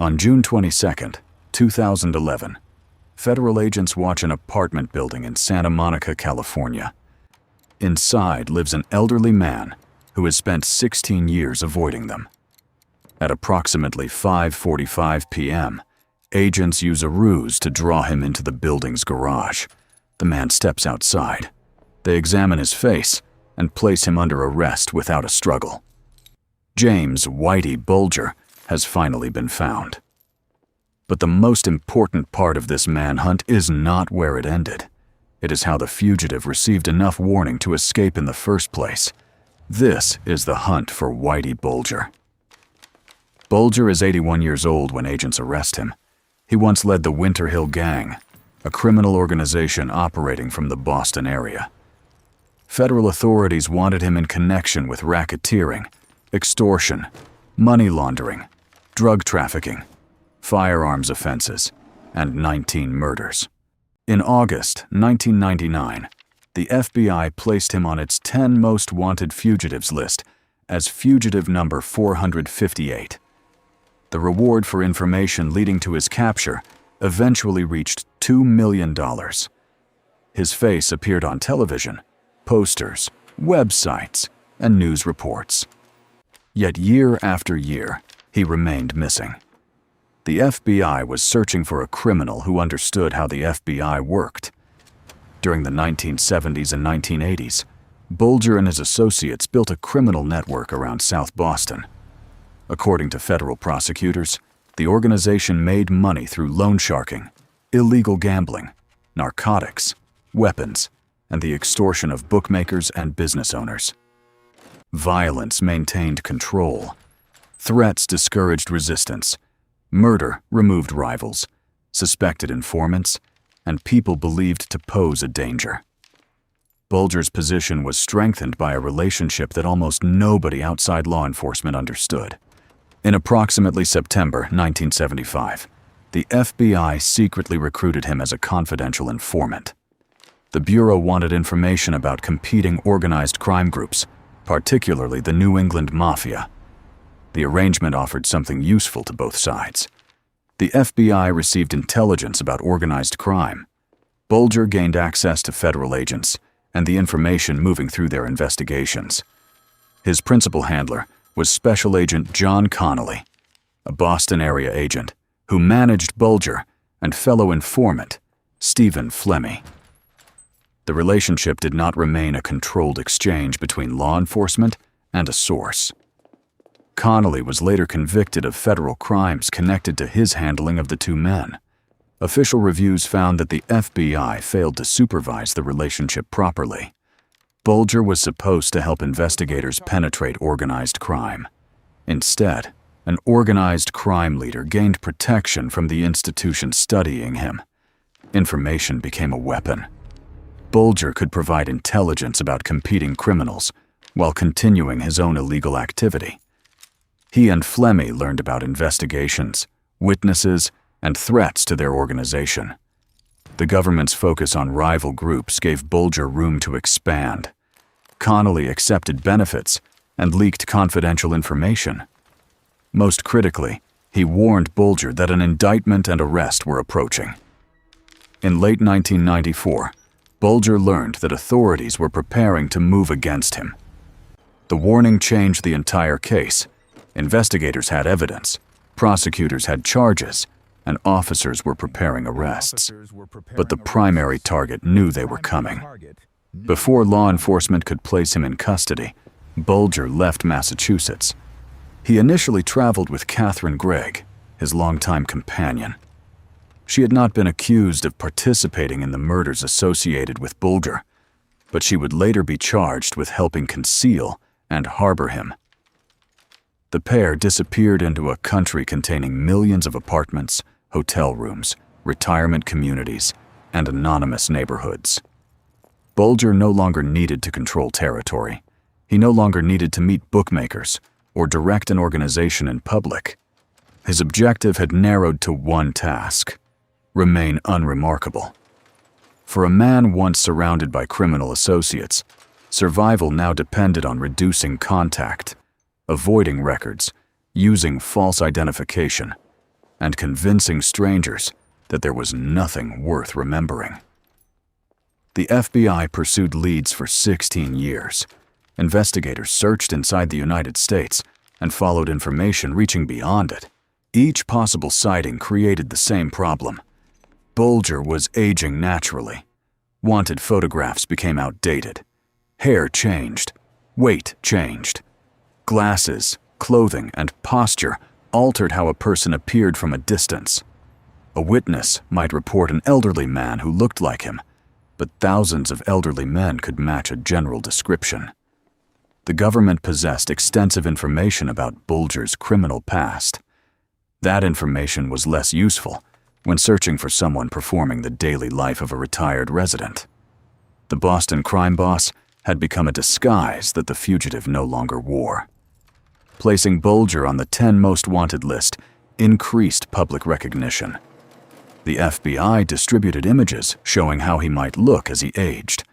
On June 22, 2011, federal agents watch an apartment building in Santa Monica, California. Inside lives an elderly man who has spent 16 years avoiding them. At approximately 5:45 p.m., agents use a ruse to draw him into the building's garage. The man steps outside. They examine his face and place him under arrest without a struggle. James Whitey Bulger has finally been found. But the most important part of this manhunt is not where it ended. It is how the fugitive received enough warning to escape in the first place. This is the hunt for Whitey Bulger. Bulger is 81 years old when agents arrest him. He once led the Winter Hill Gang, a criminal organization operating from the Boston area. Federal authorities wanted him in connection with racketeering, extortion, money laundering, drug trafficking, firearms offenses, and 19 murders. In August 1999, the FBI placed him on its 10 most wanted fugitives list as fugitive number 458. The reward for information leading to his capture eventually reached $2 million. His face appeared on television, posters, websites, and news reports. Yet year after year, he remained missing. The FBI was searching for a criminal who understood how the FBI worked. During the 1970s and 1980s, Bulger and his associates built a criminal network around South Boston. According to federal prosecutors, the organization made money through loan sharking, illegal gambling, narcotics, weapons, and the extortion of bookmakers and business owners. Violence maintained control. Threats discouraged resistance. Murder removed rivals, suspected informants, and people believed to pose a danger. Bulger's position was strengthened by a relationship that almost nobody outside law enforcement understood. In approximately September 1975, the FBI secretly recruited him as a confidential informant. The Bureau wanted information about competing organized crime groups, particularly the New England Mafia. The arrangement offered something useful to both sides. The FBI received intelligence about organized crime. Bulger gained access to federal agents and the information moving through their investigations. His principal handler was Special Agent John Connolly, a Boston area agent who managed Bulger and fellow informant Stephen Flemmi. The relationship did not remain a controlled exchange between law enforcement and a source. Connolly was later convicted of federal crimes connected to his handling of the two men. Official reviews found that the FBI failed to supervise the relationship properly. Bulger was supposed to help investigators penetrate organized crime. Instead, an organized crime leader gained protection from the institution studying him. Information became a weapon. Bulger could provide intelligence about competing criminals while continuing his own illegal activity. He and Flemmi learned about investigations, witnesses, and threats to their organization. The government's focus on rival groups gave Bulger room to expand. Connolly accepted benefits and leaked confidential information. Most critically, he warned Bulger that an indictment and arrest were approaching. In late 1994, Bulger learned that authorities were preparing to move against him. The warning changed the entire case. Investigators had evidence, prosecutors had charges, and officers were preparing arrests. But the primary target knew they were coming. Before law enforcement could place him in custody, Bulger left Massachusetts. He initially traveled with Katherine Greig, his longtime companion. She had not been accused of participating in the murders associated with Bulger, but she would later be charged with helping conceal and harbor him. The pair disappeared into a country containing millions of apartments, hotel rooms, retirement communities, and anonymous neighborhoods. Bulger no longer needed to control territory. He no longer needed to meet bookmakers or direct an organization in public. His objective had narrowed to one task: remain unremarkable. For a man once surrounded by criminal associates, survival now depended on reducing contact, avoiding records, using false identification, and convincing strangers that there was nothing worth remembering. The FBI pursued leads for 16 years. Investigators searched inside the United States and followed information reaching beyond it. Each possible sighting created the same problem. Bulger was aging naturally. Wanted photographs became outdated. Hair changed. Weight changed. Glasses, clothing, and posture altered how a person appeared from a distance. A witness might report an elderly man who looked like him, but thousands of elderly men could match a general description. The government possessed extensive information about Bulger's criminal past. That information was less useful when searching for someone performing the daily life of a retired resident. The Boston crime boss had become a disguise that the fugitive no longer wore. Placing Bulger on the 10 most wanted list increased public recognition. The FBI distributed images showing how he might look as he aged.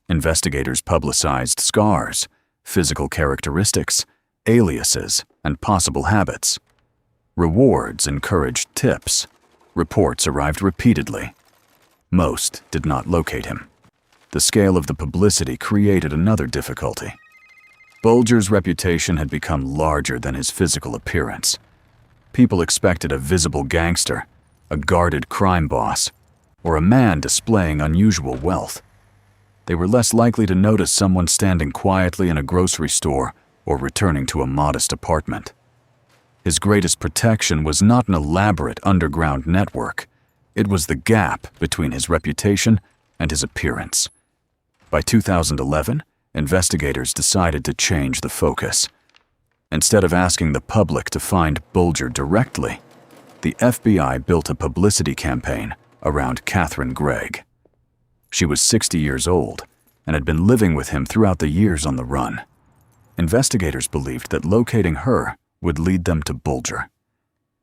Investigators publicized scars, physical characteristics, aliases, and possible habits. Rewards encouraged tips. Reports arrived repeatedly. Most did not locate him. The scale of the publicity created another difficulty. Bulger's reputation had become larger than his physical appearance. People expected a visible gangster, a guarded crime boss, or a man displaying unusual wealth. They were less likely to notice someone standing quietly in a grocery store or returning to a modest apartment. His greatest protection was not an elaborate underground network. It was the gap between his reputation and his appearance. By 2011, investigators decided to change the focus. Instead of asking the public to find Bulger directly, the FBI built a publicity campaign around Katherine Greig. She was 60 years old and had been living with him throughout the years on the run. Investigators believed that locating her would lead them to Bulger.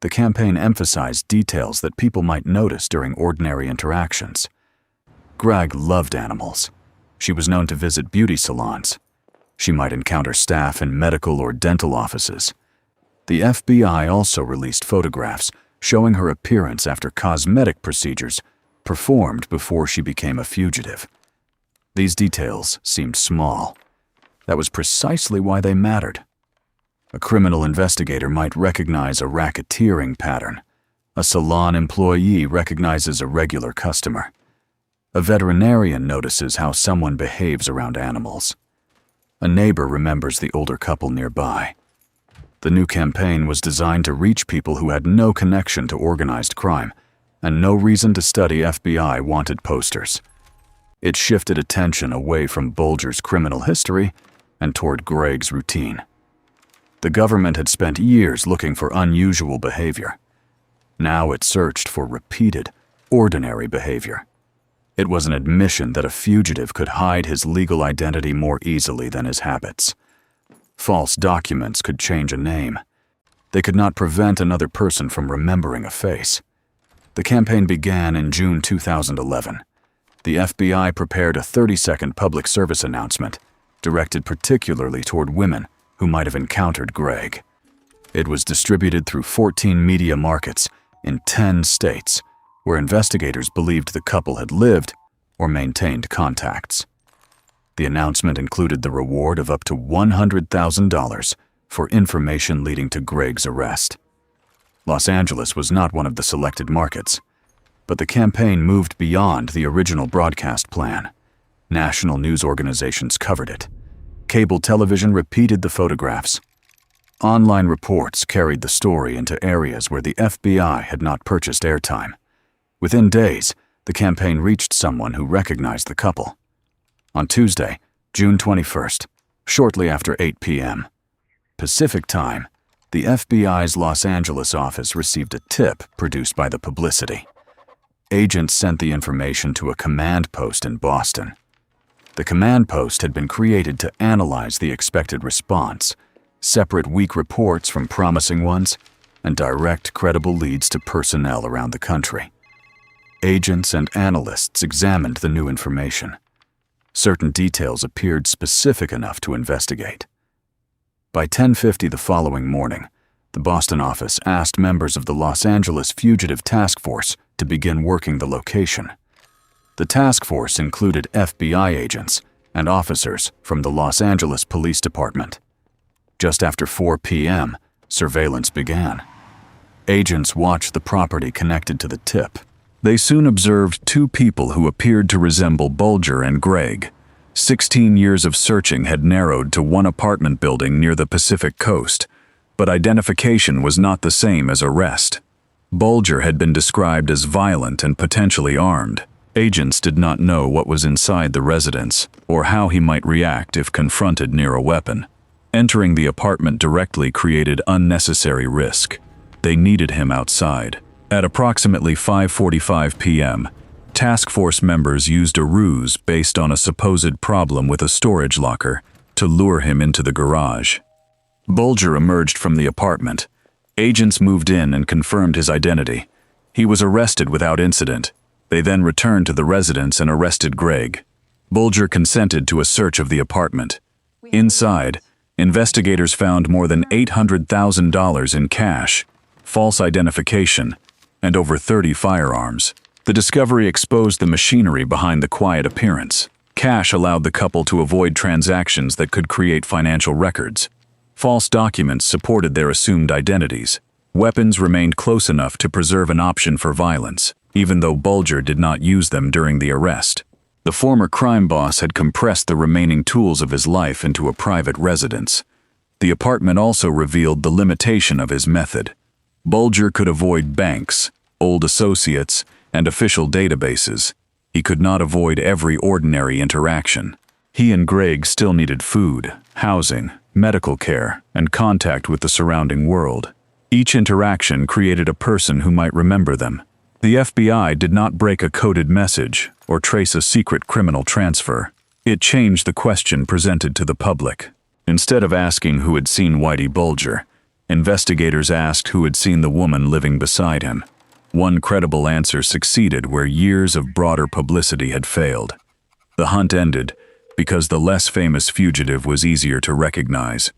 The campaign emphasized details that people might notice during ordinary interactions. Greig loved animals. She was known to visit beauty salons. She might encounter staff in medical or dental offices. The FBI also released photographs showing her appearance after cosmetic procedures performed before she became a fugitive. These details seemed small. That was precisely why they mattered. A criminal investigator might recognize a racketeering pattern. A salon employee recognizes a regular customer. A veterinarian notices how someone behaves around animals. A neighbor remembers the older couple nearby. The new campaign was designed to reach people who had no connection to organized crime and no reason to study FBI wanted posters. It shifted attention away from Bulger's criminal history and toward Greig's routine. The government had spent years looking for unusual behavior. Now it searched for repeated, ordinary behavior. It was an admission that a fugitive could hide his legal identity more easily than his habits. False documents could change a name. They could not prevent another person from remembering a face. The campaign began in June 2011. The FBI prepared a 30-second public service announcement directed particularly toward women who might have encountered Greig. It was distributed through 14 media markets in 10 states, where investigators believed the couple had lived or maintained contacts. The announcement included the reward of up to $100,000 for information leading to Greig's arrest. Los Angeles was not one of the selected markets, but the campaign moved beyond the original broadcast plan. National news organizations covered it. Cable television repeated the photographs. Online reports carried the story into areas where the FBI had not purchased airtime. Within days, the campaign reached someone who recognized the couple. On Tuesday, June 21st, shortly after 8 p.m. Pacific Time, the FBI's Los Angeles office received a tip produced by the publicity. Agents sent the information to a command post in Boston. The command post had been created to analyze the expected response, separate weak reports from promising ones, and direct credible leads to personnel around the country. Agents and analysts examined the new information. Certain details appeared specific enough to investigate. By 10:50 the following morning, The Boston office asked members of the Los Angeles Fugitive Task Force to begin working the location. The task force included FBI agents and officers from the Los Angeles Police Department. Just after 4 p.m., surveillance began. Agents watched the property connected to the tip. They soon observed two people who appeared to resemble Bulger and Greig. 16 years of searching had narrowed to one apartment building near the Pacific coast, but identification was not the same as arrest. Bulger had been described as violent and potentially armed. Agents did not know what was inside the residence or how he might react if confronted near a weapon. Entering the apartment directly created unnecessary risk. They needed him outside. At approximately 5:45 p.m., task force members used a ruse based on a supposed problem with a storage locker to lure him into the garage. Bulger emerged from the apartment. Agents moved in and confirmed his identity. He was arrested without incident. They then returned to the residence and arrested Greig. Bulger consented to a search of the apartment. Inside, investigators found more than $800,000 in cash, false identification, and over 30 firearms. The discovery exposed the machinery behind the quiet appearance. Cash allowed the couple to avoid transactions that could create financial records. False documents supported their assumed identities. Weapons remained close enough to preserve an option for violence, even though Bulger did not use them during the arrest. The former crime boss had compressed the remaining tools of his life into a private residence. The apartment also revealed the limitation of his method. Bulger could avoid banks, old associates, and official databases. He could not avoid every ordinary interaction. He and Greig still needed food, housing, medical care, and contact with the surrounding world. Each interaction created a person who might remember them. The FBI did not break a coded message or trace a secret criminal transfer. It changed the question presented to the public. Instead of asking who had seen Whitey Bulger, investigators asked who had seen the woman living beside him. One credible answer succeeded where years of broader publicity had failed. The hunt ended because the less famous fugitive was easier to recognize.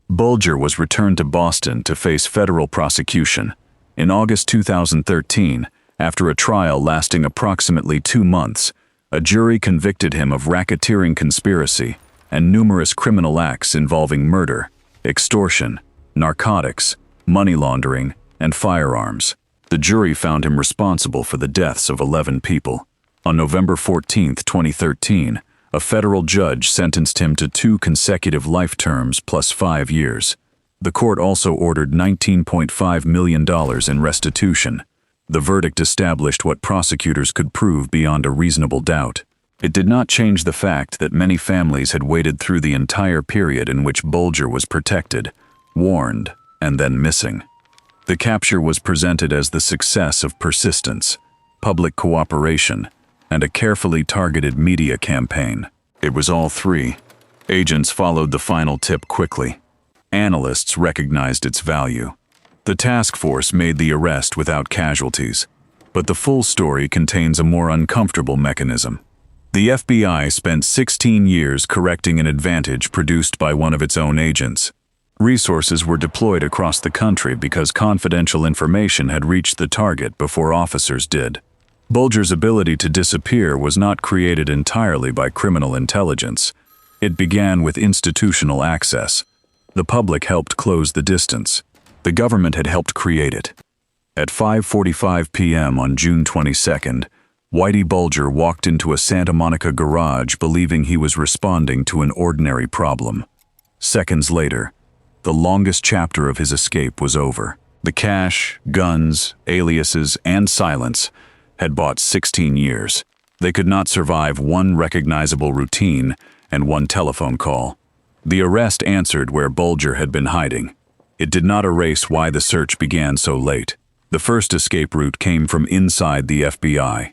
Bulger was returned to Boston to face federal prosecution. In August 2013, after a trial lasting approximately 2 months, a jury convicted him of racketeering conspiracy and numerous criminal acts involving murder, extortion, narcotics, money laundering, and firearms. The jury found him responsible for the deaths of 11 people. On November 14, 2013, a federal judge sentenced him to 2 consecutive life terms plus 5 years. The court also ordered $19.5 million in restitution. The verdict established what prosecutors could prove beyond a reasonable doubt. It did not change the fact that many families had waited through the entire period in which Bulger was protected, warned, and then missing. The capture was presented as the success of persistence, public cooperation, and a carefully targeted media campaign. It was all three. Agents followed the final tip quickly. Analysts recognized its value. The task force made the arrest without casualties, but the full story contains a more uncomfortable mechanism. The FBI spent 16 years correcting an advantage produced by one of its own agents. Resources were deployed across the country because confidential information had reached the target before officers did. Bulger's ability to disappear was not created entirely by criminal intelligence. It began with institutional access. The public helped close the distance. The government had helped create it. At 5:45 p.m. on June 22nd, Whitey Bulger walked into a Santa Monica garage believing he was responding to an ordinary problem. Seconds later, the longest chapter of his escape was over. The cash, guns, aliases, and silence had bought 16 years. They could not survive one recognizable routine and one telephone call. The arrest answered where Bulger had been hiding. It did not erase why the search began so late. The first escape route came from inside the FBI.